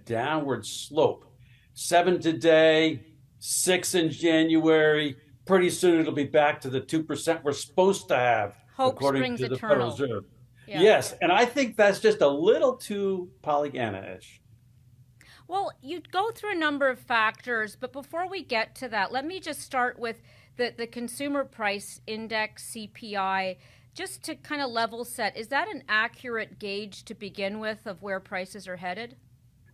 downward slope. 7 today, 6 in January. Pretty soon it'll be back to the 2% we're supposed to have, Hope according springs to the Federal eternal. Reserve. Yeah. Yes, and I think that's just a little too Pollyanna-ish. Well, you go through a number of factors, but before we get to that, let me just start with the Consumer Price Index, CPI, just to kind of level set. Is that an accurate gauge to begin with of where prices are headed?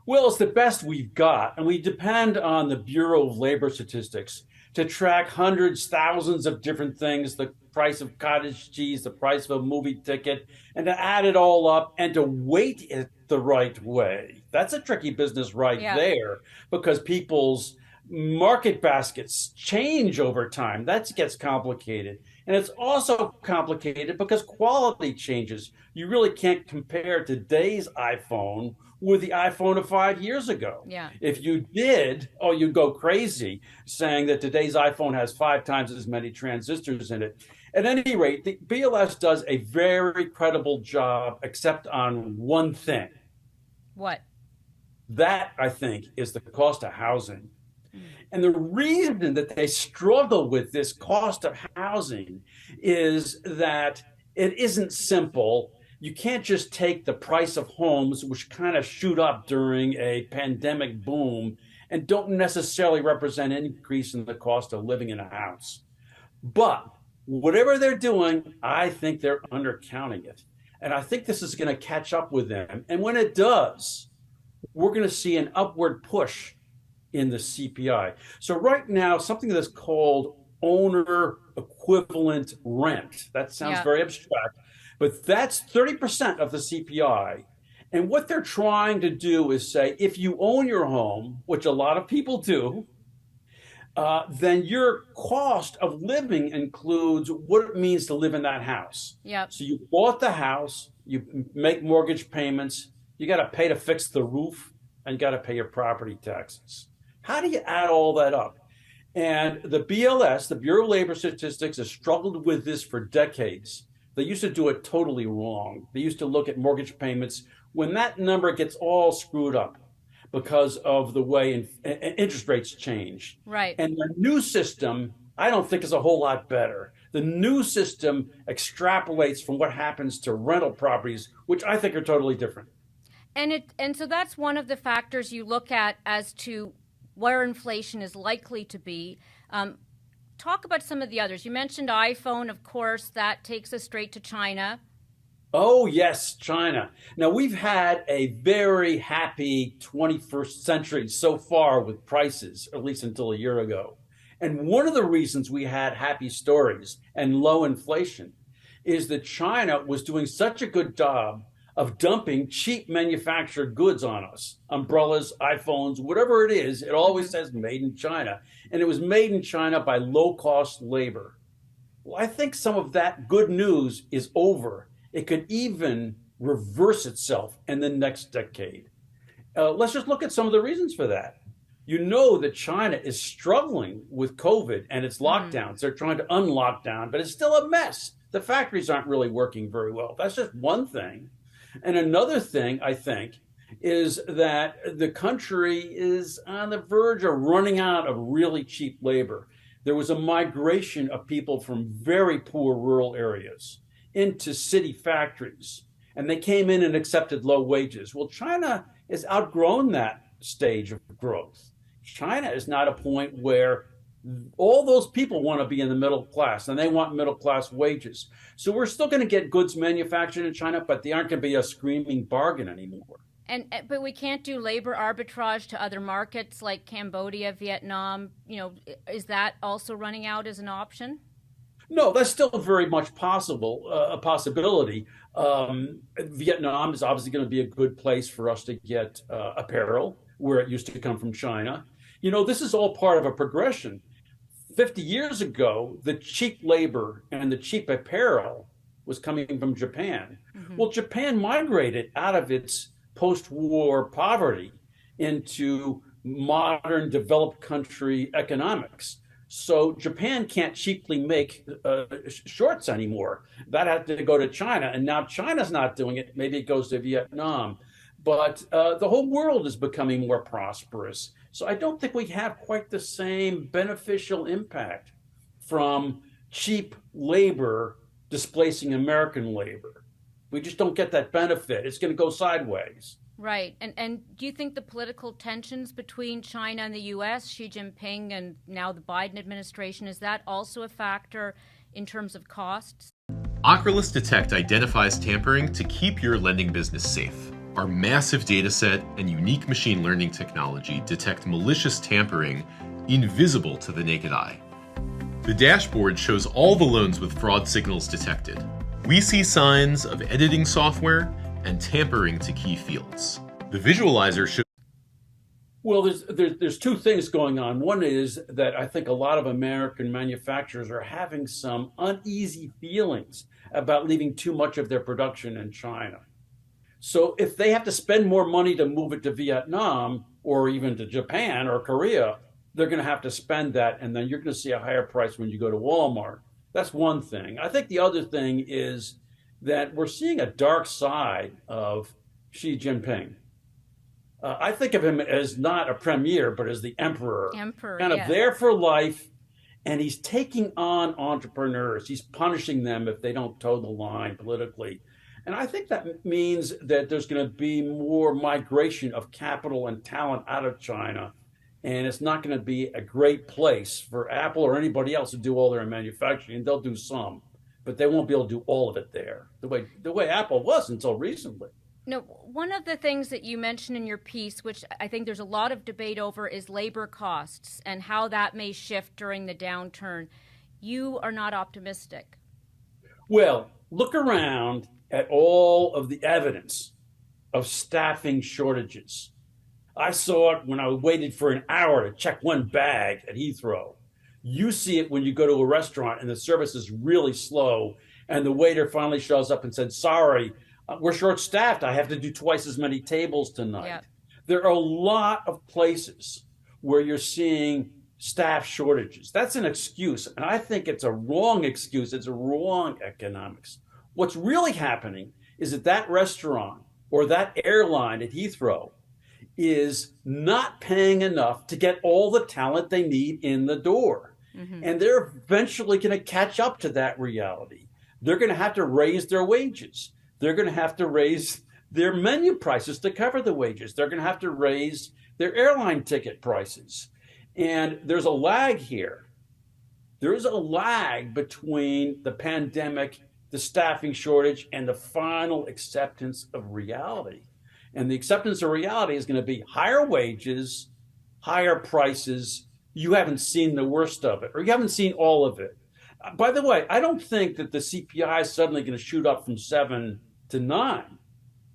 Well, it's the best we've got, and we depend on the Bureau of Labor Statistics to track hundreds, thousands of different things, the price of cottage cheese, the price of a movie ticket, and to add it all up and to weight it the right way. That's a tricky business right Yeah. there because people's market baskets change over time. That gets complicated. And it's also complicated because quality changes. You really can't compare today's iPhone with the iPhone of 5 years ago. Yeah. If you did, oh, you'd go crazy saying that today's iPhone has 5 times as many transistors in it. At any rate, the BLS does a very credible job, except on one thing. What? That, I think, is the cost of housing. Mm. And the reason that they struggle with this cost of housing is that it isn't simple. You can't just take the price of homes, which kind of shoot up during a pandemic boom, and don't necessarily represent an increase in the cost of living in a house. But whatever they're doing, I think they're undercounting it. And I think this is going to catch up with them. And when it does, we're going to see an upward push in the CPI. So right now, something that's called owner equivalent rent. That sounds Yeah. very abstract, but that's 30% of the CPI. And what they're trying to do is say, if you own your home, which a lot of people do, then your cost of living includes what it means to live in that house. Yep. So you bought the house, you make mortgage payments, you got to pay to fix the roof, and you got to pay your property taxes. How do you add all that up? And the BLS, the Bureau of Labor Statistics, has struggled with this for decades. They used to do it totally wrong. They used to look at mortgage payments when that number gets all screwed up because of the way interest rates change. Right. And the new system, I don't think is a whole lot better. The new system extrapolates from what happens to rental properties, which I think are totally different. And so that's one of the factors you look at as to where inflation is likely to be. Talk about some of the others. You mentioned iPhone, of course, that takes us straight to China. Oh, yes, China. Now, we've had a very happy 21st century so far with prices, at least until a year ago. And one of the reasons we had happy stories and low inflation is that China was doing such a good job of dumping cheap manufactured goods on us. Umbrellas, iPhones, whatever it is, it always says made in China. And it was made in China by low-cost labor. Well, I think some of that good news is over. It could even reverse itself in the next decade. Let's just look at some of the reasons for that. You know that China is struggling with COVID and its lockdowns. They're trying to unlock down, but it's still a mess. The factories aren't really working very well. That's just one thing. And another thing, I think, is that the country is on the verge of running out of really cheap labor. There was a migration of people from very poor rural areas into city factories, and they came in and accepted low wages. Well, China has outgrown that stage of growth. China is not a point where all those people want to be in the middle class and they want middle class wages. So we're still going to get goods manufactured in China, but they aren't going to be a screaming bargain anymore. But we can't do labor arbitrage to other markets like Cambodia, Vietnam. Is that also running out as an option? No, that's still very much possible, a possibility. Vietnam is obviously going to be a good place for us to get apparel, where it used to come from China. This is all part of a progression. 50 years ago, the cheap labor and the cheap apparel was coming from Japan. Mm-hmm. Well, Japan migrated out of its post-war poverty into modern developed country economics. So Japan can't cheaply make shorts anymore. That had to go to China, and now China's not doing it. Maybe it goes to Vietnam. but the whole world is becoming more prosperous. So I don't think we have quite the same beneficial impact from cheap labor displacing American labor. We just don't get that benefit. It's going to go sideways. Right. And do you think the political tensions between China and the US, Xi Jinping and now the Biden administration, is that also a factor in terms of costs? Ocrolus Detect identifies tampering to keep your lending business safe. Our massive dataset and unique machine learning technology detect malicious tampering invisible to the naked eye. The dashboard shows all the loans with fraud signals detected. We see signs of editing software and tampering to key fields. The visualizer shows. Well, there's two things going on. One is that I think a lot of American manufacturers are having some uneasy feelings about leaving too much of their production in China. So if they have to spend more money to move it to Vietnam or even to Japan or Korea, they're going to have to spend that, and then you're going to see a higher price when you go to Walmart. That's one thing. I think the other thing is that we're seeing a dark side of Xi Jinping. I think of him as not a premier, but as the emperor, kind of Yeah. there for life. And he's taking on entrepreneurs. He's punishing them if they don't toe the line politically. And I think that means that there's going to be more migration of capital and talent out of China. And it's not going to be a great place for Apple or anybody else to do all their manufacturing. They'll do some, but they won't be able to do all of it there the way Apple was until recently. No, one of the things that you mentioned in your piece, which I think there's a lot of debate over, is labor costs and how that may shift during the downturn. You are not optimistic. Well, look around at all of the evidence of staffing shortages. I saw it when I waited for an hour to check one bag at Heathrow. You see it when you go to a restaurant and the service is really slow, and the waiter finally shows up and said, "Sorry, we're short staffed. I have to do twice as many tables tonight." Yeah. There are a lot of places where you're seeing staff shortages. That's an excuse. And I think it's a wrong excuse. It's a wrong economics. What's really happening is that that restaurant or that airline at Heathrow is not paying enough to get all the talent they need in the door. Mm-hmm. And they're eventually going to catch up to that reality. They're going to have to raise their wages. They're going to have to raise their menu prices to cover the wages. They're going to have to raise their airline ticket prices. And there's a lag here. There is a lag between the pandemic, the staffing shortage, and the final acceptance of reality. And the acceptance of reality is going to be higher wages, higher prices. You haven't seen the worst of it, or you haven't seen all of it. By the way, I don't think that the CPI is suddenly going to shoot up from 7 to 9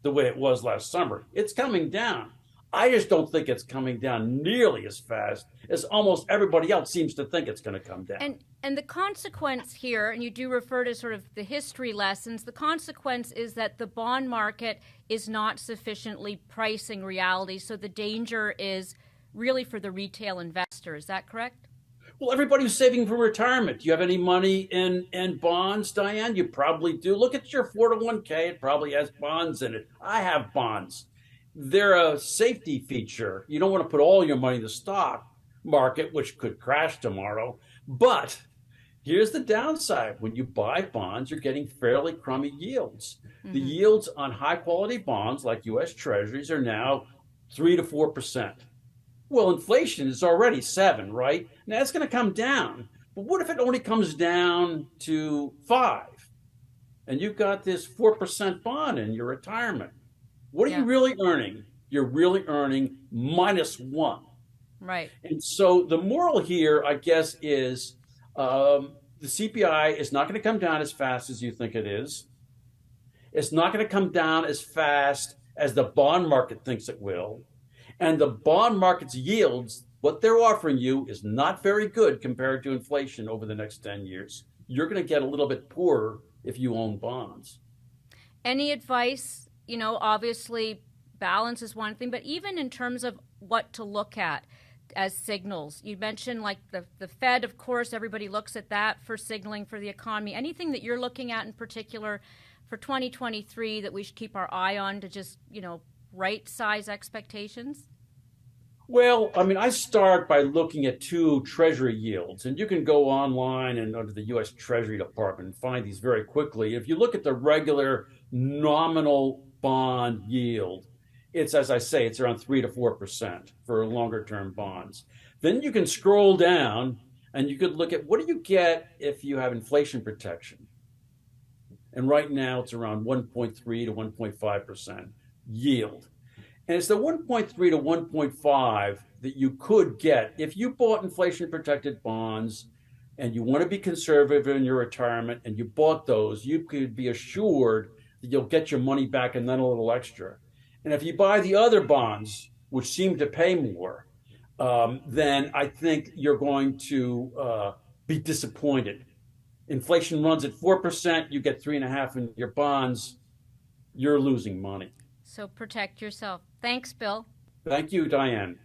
the way it was last summer. It's coming down. I just don't think it's coming down nearly as fast as almost everybody else seems to think it's going to come down. And the consequence here, and you do refer to sort of the history lessons, the consequence is that the bond market is not sufficiently pricing reality. So the danger is really for the retail investor. Is that correct? Well, everybody who's saving for retirement, do you have any money in bonds, Diane? You probably do. Look at your 401k. It probably has bonds in it. I have bonds. They're a safety feature. You don't want to put all your money in the stock market, which could crash tomorrow. But here's the downside. When you buy bonds, you're getting fairly crummy yields. Mm-hmm. The yields on high quality bonds like US Treasuries are now 3 to 4%. Well, inflation is already 7, right? Now it's going to come down. But what if it only comes down to 5? And you've got this 4% bond in your retirement. What are you really earning? You're really earning -1. Right. And so the moral here, I guess, is the CPI is not going to come down as fast as you think it is. It's not going to come down as fast as the bond market thinks it will. And the bond market's yields, what they're offering you, is not very good compared to inflation over the next 10 years. You're going to get a little bit poorer if you own bonds. Any advice? You know, obviously balance is one thing, but even in terms of what to look at as signals, you mentioned like the Fed, of course, everybody looks at that for signaling for the economy. Anything that you're looking at in particular for 2023 that we should keep our eye on to just, right size expectations? Well, I mean, I start by looking at two treasury yields, and you can go online and under the US Treasury Department and find these very quickly. If you look at the regular nominal bond yield, it's, as I say, it's around 3 to 4% for longer term bonds. Then you can scroll down and you could look at what do you get if you have inflation protection. And right now it's around 1.3 to 1.5% yield. And it's the 1.3 to 1.5 that you could get if you bought inflation protected bonds and you want to be conservative in your retirement and you bought those, you could be assured that you'll get your money back and then a little extra. And if you buy the other bonds, which seem to pay more, then I think you're going to be disappointed. Inflation runs at 4%, you get 3.5 in your bonds, you're losing money. So protect yourself. Thanks, Bill. Thank you, Diane.